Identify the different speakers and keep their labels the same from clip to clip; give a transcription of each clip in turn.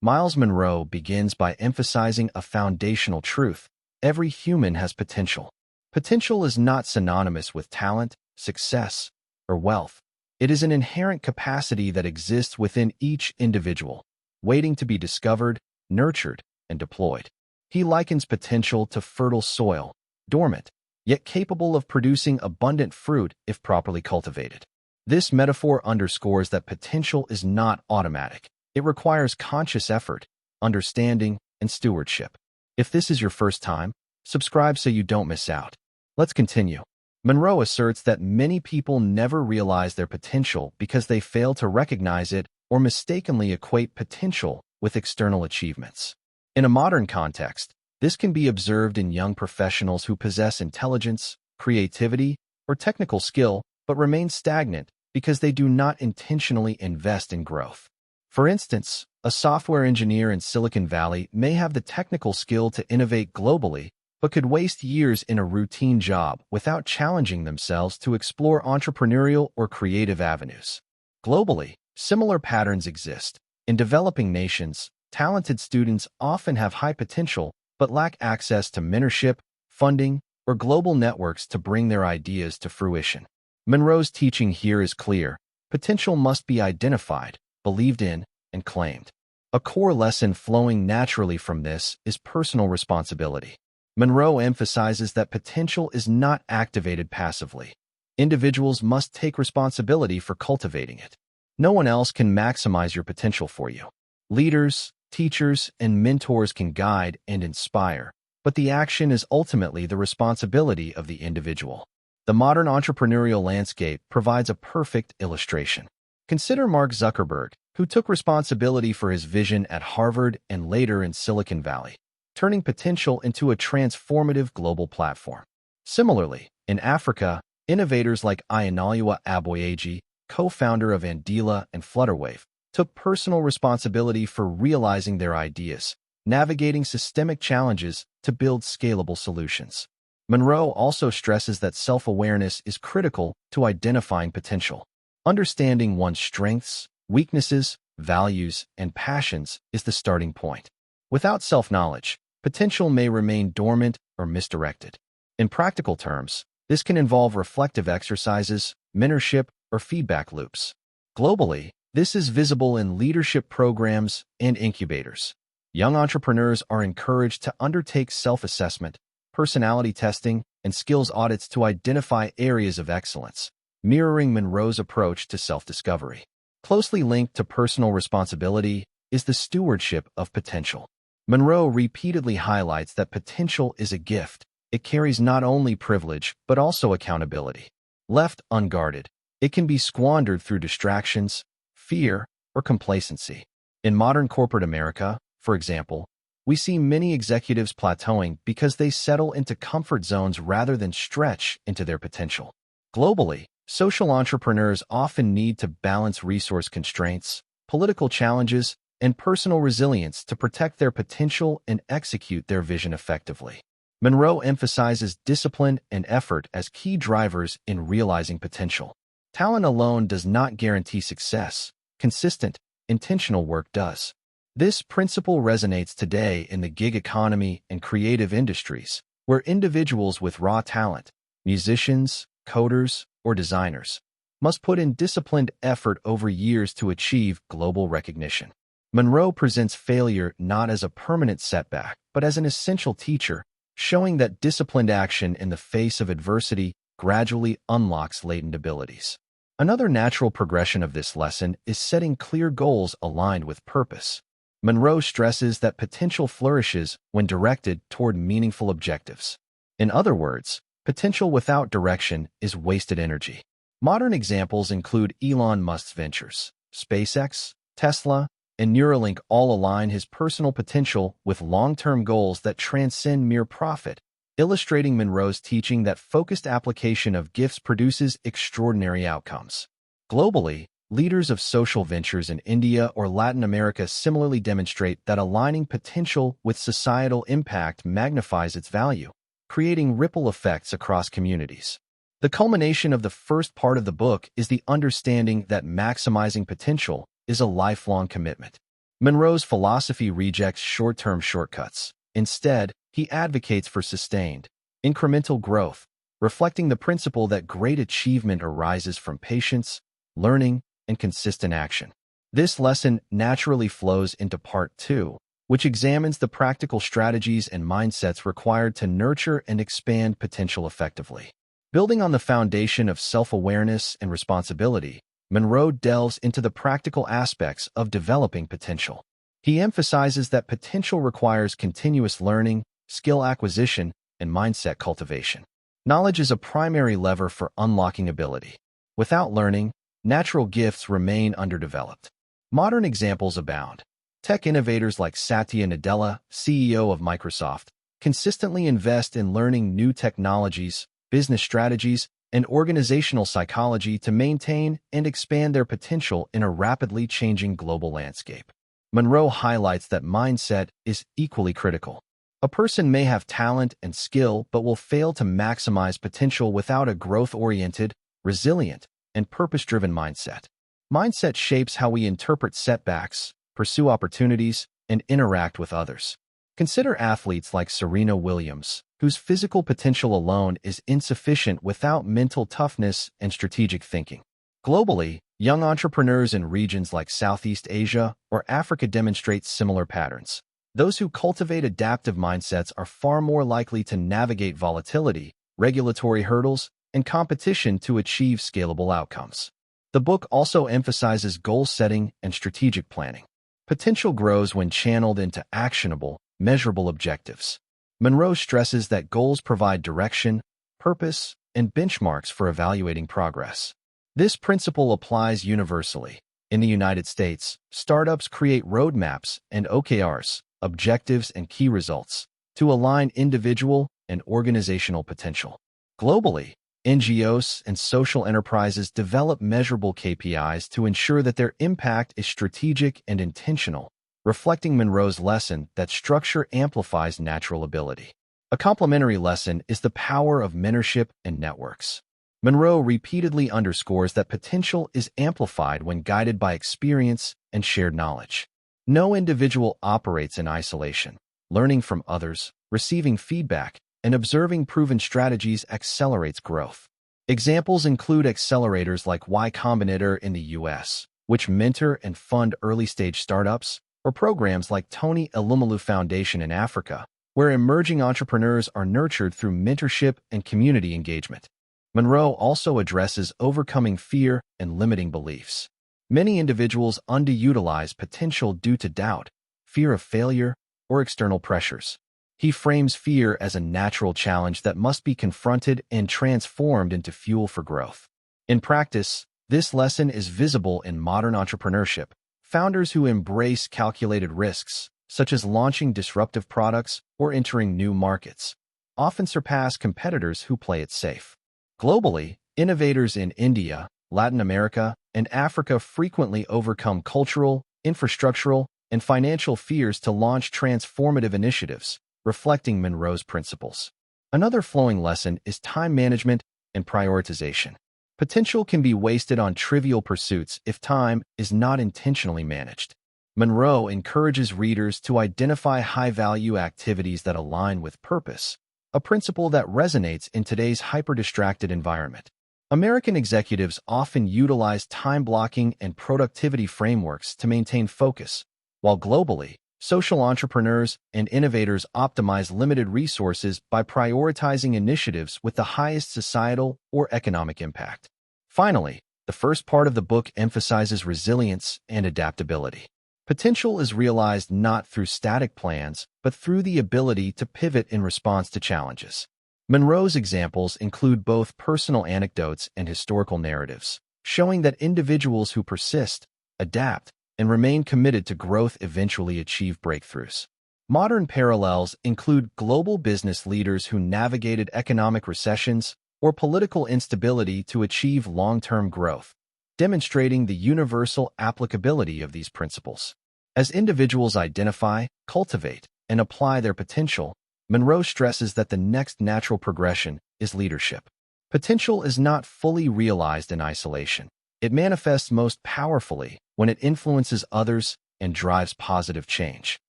Speaker 1: Myles Munroe begins by emphasizing a foundational truth: every human has potential. Potential is not synonymous with talent, success, or wealth. It is an inherent capacity that exists within each individual, waiting to be discovered, nurtured, and deployed. He likens potential to fertile soil, dormant, yet capable of producing abundant fruit if properly cultivated. This metaphor underscores that potential is not automatic. It requires conscious effort, understanding, and stewardship. If this is your first time, subscribe so you don't miss out. Let's continue. Munroe asserts that many people never realize their potential because they fail to recognize it or mistakenly equate potential with external achievements. In a modern context, this can be observed in young professionals who possess intelligence, creativity, or technical skill but remain stagnant because they do not intentionally invest in growth. For instance, a software engineer in Silicon Valley may have the technical skill to innovate globally, but could waste years in a routine job without challenging themselves to explore entrepreneurial or creative avenues. Globally, similar patterns exist. In developing nations, talented students often have high potential but lack access to mentorship, funding, or global networks to bring their ideas to fruition. Munroe's teaching here is clear: potential must be identified, believed in, and claimed. A core lesson flowing naturally from this is personal responsibility. Munroe emphasizes that potential is not activated passively. Individuals must take responsibility for cultivating it. No one else can maximize your potential for you. Leaders, teachers, and mentors can guide and inspire, but the action is ultimately the responsibility of the individual. The modern entrepreneurial landscape provides a perfect illustration. Consider Mark Zuckerberg, who took responsibility for his vision at Harvard and later in Silicon Valley, turning potential into a transformative global platform. Similarly, in Africa, innovators like Ayinoluwa Aboyeji, co-founder of Andila and Flutterwave, took personal responsibility for realizing their ideas, navigating systemic challenges to build scalable solutions. Munroe also stresses that self-awareness is critical to identifying potential. Understanding one's strengths, weaknesses, values, and passions is the starting point. Without self-knowledge, potential may remain dormant or misdirected. In practical terms, this can involve reflective exercises, mentorship, or feedback loops. Globally, this is visible in leadership programs and incubators. Young entrepreneurs are encouraged to undertake self-assessment, personality testing, and skills audits to identify areas of excellence, mirroring Munroe's approach to self-discovery. Closely linked to personal responsibility is the stewardship of potential. Munroe repeatedly highlights that potential is a gift. It carries not only privilege, but also accountability. Left unguarded, it can be squandered through distractions, fear, or complacency. In modern corporate America, for example, we see many executives plateauing because they settle into comfort zones rather than stretch into their potential. Globally, social entrepreneurs often need to balance resource constraints, political challenges, and personal resilience to protect their potential and execute their vision effectively. Munroe emphasizes discipline and effort as key drivers in realizing potential. Talent alone does not guarantee success. Consistent, intentional work does. This principle resonates today in the gig economy and creative industries, where individuals with raw talent, musicians, coders, or designers, must put in disciplined effort over years to achieve global recognition. Munroe presents failure not as a permanent setback, but as an essential teacher, showing that disciplined action in the face of adversity gradually unlocks latent abilities. Another natural progression of this lesson is setting clear goals aligned with purpose. Munroe stresses that potential flourishes when directed toward meaningful objectives. In other words, potential without direction is wasted energy. Modern examples include Elon Musk's ventures. SpaceX, Tesla, and Neuralink all align his personal potential with long-term goals that transcend mere profit, illustrating Munroe's teaching that focused application of gifts produces extraordinary outcomes. Globally, leaders of social ventures in India or Latin America similarly demonstrate that aligning potential with societal impact magnifies its value, creating ripple effects across communities. The culmination of the first part of the book is the understanding that maximizing potential is a lifelong commitment. Munroe's philosophy rejects short-term shortcuts. Instead, he advocates for sustained, incremental growth, reflecting the principle that great achievement arises from patience, learning, and consistent action. This lesson naturally flows into Part 2, which examines the practical strategies and mindsets required to nurture and expand potential effectively. Building on the foundation of self-awareness and responsibility, Munroe delves into the practical aspects of developing potential. He emphasizes that potential requires continuous learning, skill acquisition, and mindset cultivation. Knowledge is a primary lever for unlocking ability. Without learning, natural gifts remain underdeveloped. Modern examples abound. Tech innovators like Satya Nadella, CEO of Microsoft, consistently invest in learning new technologies, business strategies, and organizational psychology to maintain and expand their potential in a rapidly changing global landscape. Munroe highlights that mindset is equally critical. A person may have talent and skill but will fail to maximize potential without a growth-oriented, resilient, and purpose-driven mindset. Mindset shapes how we interpret setbacks, pursue opportunities, and interact with others. Consider athletes like Serena Williams, whose physical potential alone is insufficient without mental toughness and strategic thinking. Globally, young entrepreneurs in regions like Southeast Asia or Africa demonstrate similar patterns. Those who cultivate adaptive mindsets are far more likely to navigate volatility, regulatory hurdles, and competition to achieve scalable outcomes. The book also emphasizes goal setting and strategic planning. Potential grows when channeled into actionable, measurable objectives. Munroe stresses that goals provide direction, purpose, and benchmarks for evaluating progress. This principle applies universally. In the United States, startups create roadmaps and OKRs, objectives and key results, to align individual and organizational potential. Globally, NGOs and social enterprises develop measurable KPIs to ensure that their impact is strategic and intentional, reflecting Munroe's lesson that structure amplifies natural ability. A complementary lesson is the power of mentorship and networks. Munroe repeatedly underscores that potential is amplified when guided by experience and shared knowledge. No individual operates in isolation. Learning from others, receiving feedback, and observing proven strategies accelerates growth. Examples include accelerators like Y Combinator in the US, which mentor and fund early-stage startups, or programs like Tony Elumelu Foundation in Africa, where emerging entrepreneurs are nurtured through mentorship and community engagement. Munroe also addresses overcoming fear and limiting beliefs. Many individuals underutilize potential due to doubt, fear of failure, or external pressures. He frames fear as a natural challenge that must be confronted and transformed into fuel for growth. In practice, this lesson is visible in modern entrepreneurship. Founders who embrace calculated risks, such as launching disruptive products or entering new markets, often surpass competitors who play it safe. Globally, innovators in India, Latin America, and Africa frequently overcome cultural, infrastructural, and financial fears to launch transformative initiatives, reflecting Munroe's principles. Another flowing lesson is time management and prioritization. Potential can be wasted on trivial pursuits if time is not intentionally managed. Munroe encourages readers to identify high-value activities that align with purpose, a principle that resonates in today's hyper-distracted environment. American executives often utilize time blocking and productivity frameworks to maintain focus, while globally, social entrepreneurs and innovators optimize limited resources by prioritizing initiatives with the highest societal or economic impact. Finally, the first part of the book emphasizes resilience and adaptability. Potential is realized not through static plans, but through the ability to pivot in response to challenges. Munroe's examples include both personal anecdotes and historical narratives, showing that individuals who persist, adapt, and remain committed to growth eventually achieve breakthroughs. Modern parallels include global business leaders who navigated economic recessions or political instability to achieve long-term growth, demonstrating the universal applicability of these principles. As individuals identify, cultivate, and apply their potential, Munroe stresses that the next natural progression is leadership. Potential is not fully realized in isolation. It manifests most powerfully when it influences others, and drives positive change.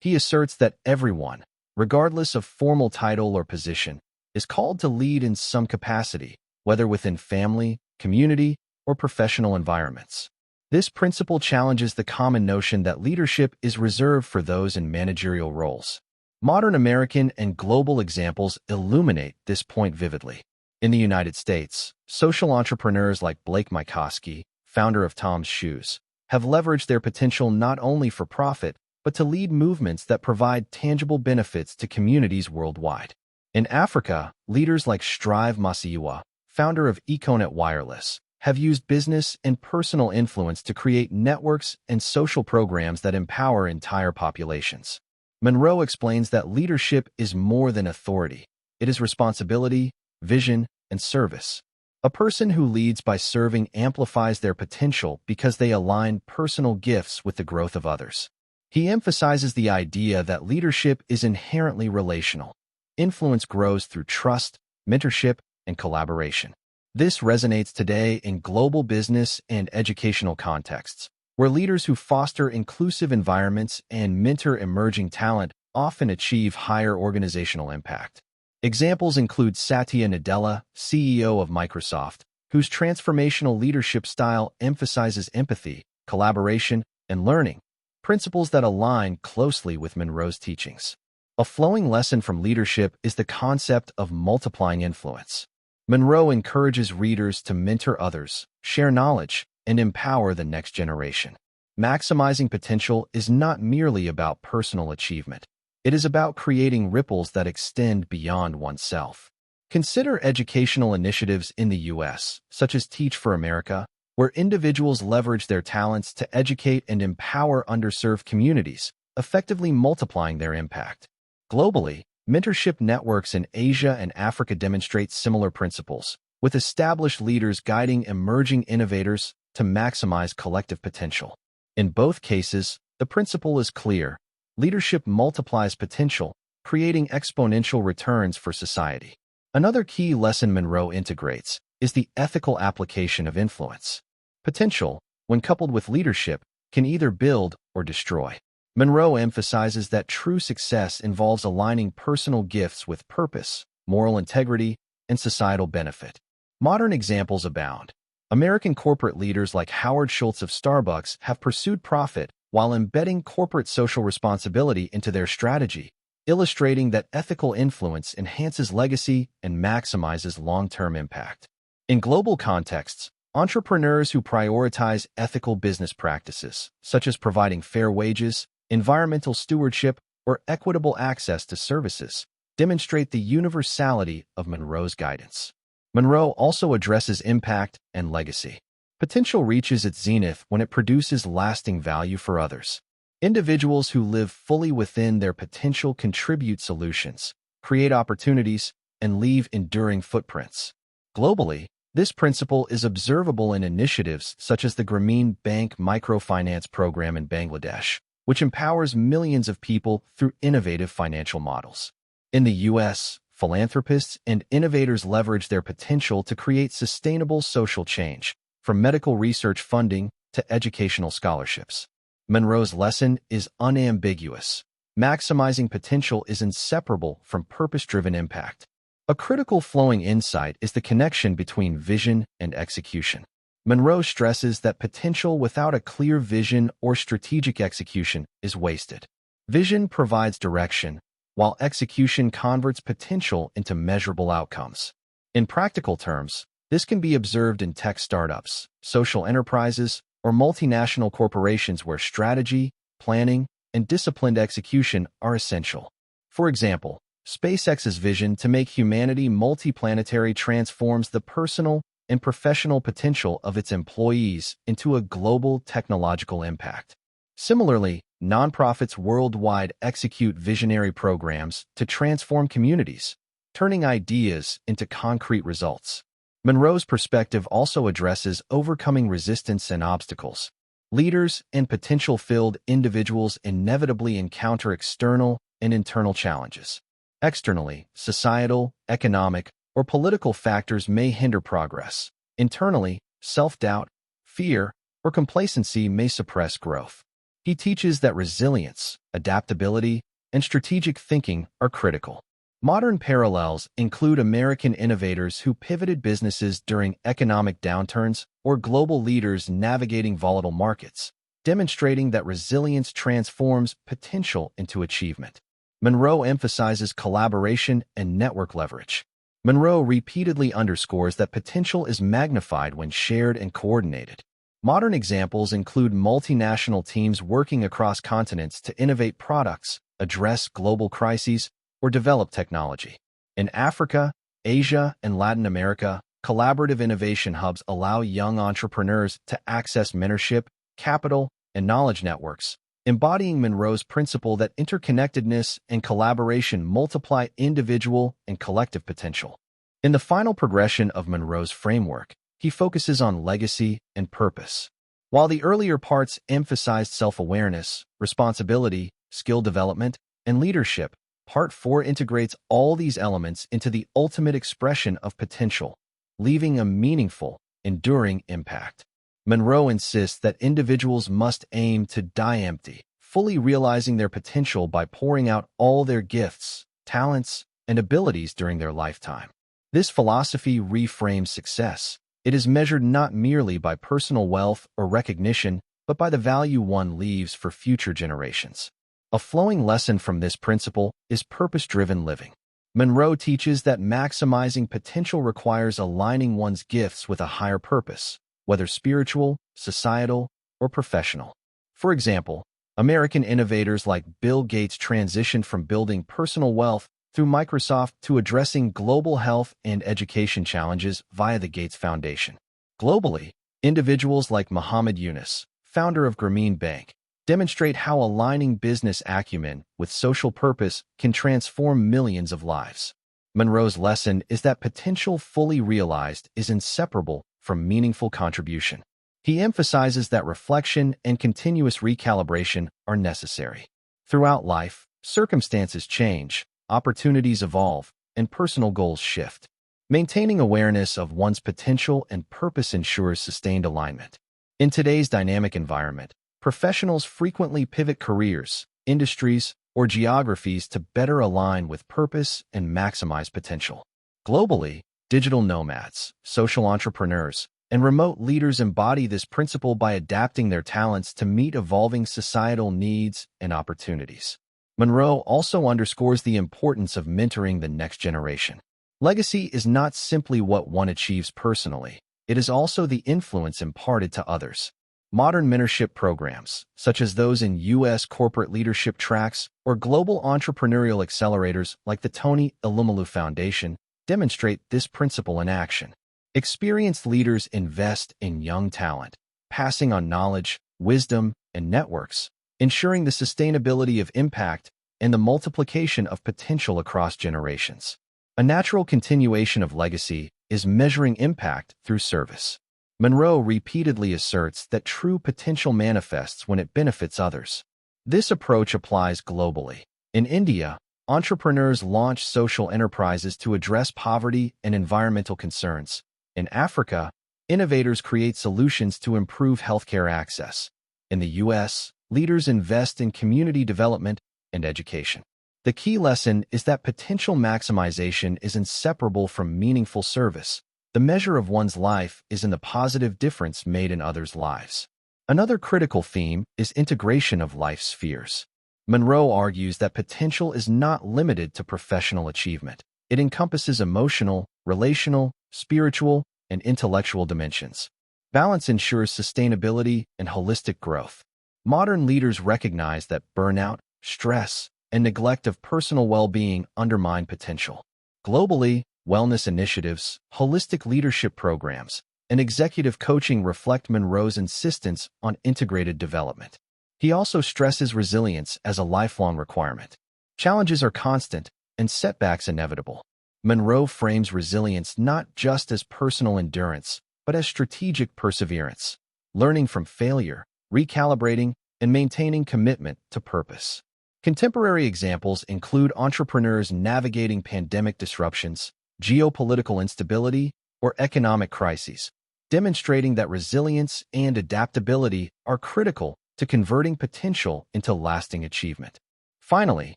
Speaker 1: He asserts that everyone, regardless of formal title or position, is called to lead in some capacity, whether within family, community, or professional environments. This principle challenges the common notion that leadership is reserved for those in managerial roles. Modern American and global examples illuminate this point vividly. In the United States, social entrepreneurs like Blake Mycoskie, founder of Tom's Shoes, have leveraged their potential not only for profit, but to lead movements that provide tangible benefits to communities worldwide. In Africa, leaders like Strive Masiyiwa, founder of Econet Wireless, have used business and personal influence to create networks and social programs that empower entire populations. Munroe explains that leadership is more than authority. It is responsibility, vision, and service. A person who leads by serving amplifies their potential because they align personal gifts with the growth of others. He emphasizes the idea that leadership is inherently relational. Influence grows through trust, mentorship, and collaboration. This resonates today in global business and educational contexts, where leaders who foster inclusive environments and mentor emerging talent often achieve higher organizational impact. Examples include Satya Nadella, CEO of Microsoft, whose transformational leadership style emphasizes empathy, collaboration, and learning, principles that align closely with Munroe's teachings. A flowing lesson from leadership is the concept of multiplying influence. Munroe encourages readers to mentor others, share knowledge, and empower the next generation. Maximizing potential is not merely about personal achievement. It is about creating ripples that extend beyond oneself. Consider educational initiatives in the U.S., such as Teach for America, where individuals leverage their talents to educate and empower underserved communities, effectively multiplying their impact. Globally, mentorship networks in Asia and Africa demonstrate similar principles, with established leaders guiding emerging innovators to maximize collective potential. In both cases, the principle is clear. Leadership multiplies potential, creating exponential returns for society. Another key lesson Munroe integrates is the ethical application of influence. Potential, when coupled with leadership, can either build or destroy. Munroe emphasizes that true success involves aligning personal gifts with purpose, moral integrity, and societal benefit. Modern examples abound. American corporate leaders like Howard Schultz of Starbucks have pursued profit while embedding corporate social responsibility into their strategy, illustrating that ethical influence enhances legacy and maximizes long-term impact. In global contexts, entrepreneurs who prioritize ethical business practices, such as providing fair wages, environmental stewardship, or equitable access to services, demonstrate the universality of Munroe's guidance. Munroe also addresses impact and legacy. Potential reaches its zenith when it produces lasting value for others. Individuals who live fully within their potential contribute solutions, create opportunities, and leave enduring footprints. Globally, this principle is observable in initiatives such as the Grameen Bank microfinance program in Bangladesh, which empowers millions of people through innovative financial models. In the U.S., philanthropists and innovators leverage their potential to create sustainable social change, from medical research funding to educational scholarships. Munroe's lesson is unambiguous. Maximizing potential is inseparable from purpose-driven impact. A critical flowing insight is the connection between vision and execution. Munroe stresses that potential without a clear vision or strategic execution is wasted. Vision provides direction, while execution converts potential into measurable outcomes. In practical terms, this can be observed in tech startups, social enterprises, or multinational corporations where strategy, planning, and disciplined execution are essential. For example, SpaceX's vision to make humanity multiplanetary transforms the personal and professional potential of its employees into a global technological impact. Similarly, nonprofits worldwide execute visionary programs to transform communities, turning ideas into concrete results. Munroe's perspective also addresses overcoming resistance and obstacles. Leaders and potential-filled individuals inevitably encounter external and internal challenges. Externally, societal, economic, or political factors may hinder progress. Internally, self-doubt, fear, or complacency may suppress growth. He teaches that resilience, adaptability, and strategic thinking are critical. Modern parallels include American innovators who pivoted businesses during economic downturns or global leaders navigating volatile markets, demonstrating that resilience transforms potential into achievement. Munroe emphasizes collaboration and network leverage. Munroe repeatedly underscores that potential is magnified when shared and coordinated. Modern examples include multinational teams working across continents to innovate products, address global crises, or develop technology. In Africa, Asia, and Latin America, collaborative innovation hubs allow young entrepreneurs to access mentorship, capital, and knowledge networks, embodying Munroe's principle that interconnectedness and collaboration multiply individual and collective potential. In the final progression of Munroe's framework, he focuses on legacy and purpose. While the earlier parts emphasized self-awareness, responsibility, skill development, and leadership, Part 4 integrates all these elements into the ultimate expression of potential, leaving a meaningful, enduring impact. Munroe insists that individuals must aim to die empty, fully realizing their potential by pouring out all their gifts, talents, and abilities during their lifetime. This philosophy reframes success. It is measured not merely by personal wealth or recognition, but by the value one leaves for future generations. A flowing lesson from this principle is purpose-driven living. Munroe teaches that maximizing potential requires aligning one's gifts with a higher purpose, whether spiritual, societal, or professional. For example, American innovators like Bill Gates transitioned from building personal wealth through Microsoft to addressing global health and education challenges via the Gates Foundation. Globally, individuals like Muhammad Yunus, founder of Grameen Bank, demonstrate how aligning business acumen with social purpose can transform millions of lives. Munroe's lesson is that potential fully realized is inseparable from meaningful contribution. He emphasizes that reflection and continuous recalibration are necessary. Throughout life, circumstances change, opportunities evolve, and personal goals shift. Maintaining awareness of one's potential and purpose ensures sustained alignment. In today's dynamic environment, professionals frequently pivot careers, industries, or geographies to better align with purpose and maximize potential. Globally, digital nomads, social entrepreneurs, and remote leaders embody this principle by adapting their talents to meet evolving societal needs and opportunities. Munroe also underscores the importance of mentoring the next generation. Legacy is not simply what one achieves personally, it is also the influence imparted to others. Modern mentorship programs, such as those in U.S. corporate leadership tracks or global entrepreneurial accelerators like the Tony Elumelu Foundation, demonstrate this principle in action. Experienced leaders invest in young talent, passing on knowledge, wisdom, and networks, ensuring the sustainability of impact and the multiplication of potential across generations. A natural continuation of legacy is measuring impact through service. Munroe repeatedly asserts that true potential manifests when it benefits others. This approach applies globally. In India, entrepreneurs launch social enterprises to address poverty and environmental concerns. In Africa, innovators create solutions to improve healthcare access. In the U.S., leaders invest in community development and education. The key lesson is that potential maximization is inseparable from meaningful service. The measure of one's life is in the positive difference made in others' lives. Another critical theme is integration of life spheres. Munroe argues that potential is not limited to professional achievement. It encompasses emotional, relational, spiritual, and intellectual dimensions. Balance ensures sustainability and holistic growth. Modern leaders recognize that burnout, stress, and neglect of personal well-being undermine potential. Globally, wellness initiatives, holistic leadership programs, and executive coaching reflect Munroe's insistence on integrated development. He also stresses resilience as a lifelong requirement. Challenges are constant, and setbacks inevitable. Munroe frames resilience not just as personal endurance, but as strategic perseverance, learning from failure, recalibrating, and maintaining commitment to purpose. Contemporary examples include entrepreneurs navigating pandemic disruptions, geopolitical instability, or economic crises, demonstrating that resilience and adaptability are critical to converting potential into lasting achievement. Finally,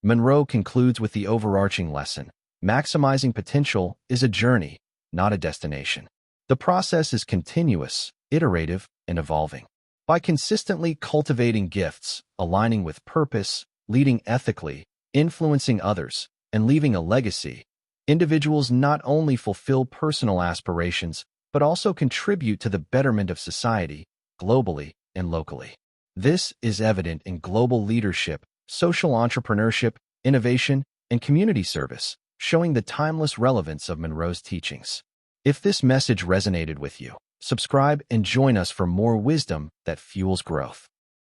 Speaker 1: Munroe concludes with the overarching lesson: maximizing potential is a journey, not a destination. The process is continuous, iterative, and evolving. By consistently cultivating gifts, aligning with purpose, leading ethically, influencing others, and leaving a legacy, individuals not only fulfill personal aspirations, but also contribute to the betterment of society, globally and locally. This is evident in global leadership, social entrepreneurship, innovation, and community service, showing the timeless relevance of Munroe's teachings. If this message resonated with you, subscribe and join us for more wisdom that fuels growth.